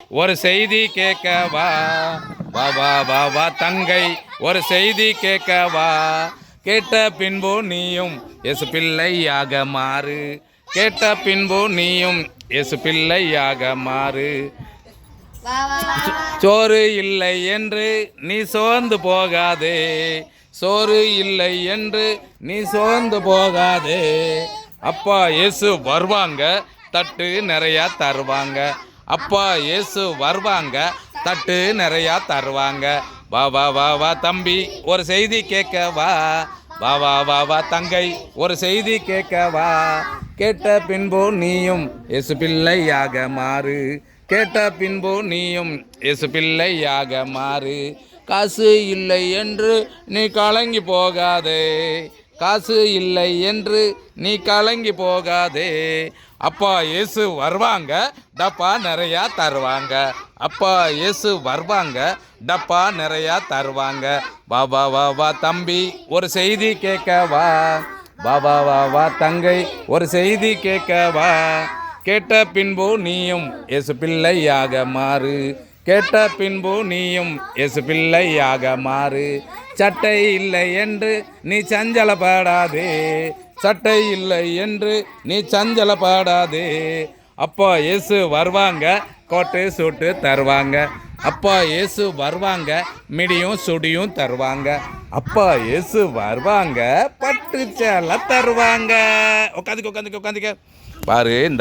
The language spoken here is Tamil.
ஒரு செய்தி கேட்கவா, வா வா வா வா தங்கை, ஒரு செய்தி கேட்கவா. கேட்ட பின்பு நீயும் இயேசு பிள்ளையாக மாறு. கேட்ட பின்பு நீயும் இயேசு பிள்ளையாக மாறு. சோறு இல்லை என்று நீ சோர்ந்து போகாதே. சோறு இல்லை என்று நீ சோர்ந்து போகாதே. அப்பா இயேசு வருவாங்க, தட்டு நிறையா தருவாங்க. அப்பா இயேசு வருவாங்க, தட்டு நிறையா தருவாங்க. வா வா வா வா தம்பி, ஒரு செய்தி கேட்க வா. வா வா வா வா தங்கை, ஒரு செய்தி கேட்க வா. கேட்ட பின்பு நீயும் இயேசு பிள்ளையாக மாறு. கேட்ட பின்பு நீயும் இயேசு பிள்ளையாக மாறு. காசு இல்லை என்று நீ கலங்கி போகாதே. காசு இல்லை என்று நீ கலங்கி போகாதே. அப்பா இயேசு வருவாங்க, டப்பா நிறையா தருவாங்க. அப்பா இயேசு வருவாங்க, டப்பா நிறையா தருவாங்க. வா வா வா வா தம்பி, ஒரு செய்தி கேட்க வா. வா வா வா வா தங்கை, ஒரு செய்தி கேட்க வா. கேட்ட பின்பு நீயும் இயேசு பிள்ளையாக மாறு. கேட்ட பின்பு நீயும் இயேசு பிள்ளையாக மாறு. சட்டை இல்லை என்று நீ சஞ்சலப்படாதே. சட்டை இல்லை என்று நீ சஞ்சலப்படாதே. அப்பா இயேசு வருவாங்க, கோட்டு சூட்டு தருவாங்க. அப்பா இயேசு வருவாங்க, மிடியும் சுடியும் தருவாங்க. அப்பா இயேசு வருவாங்க, பட்டு சேலை தருவாங்க. உட்காந்துக்க பாரு.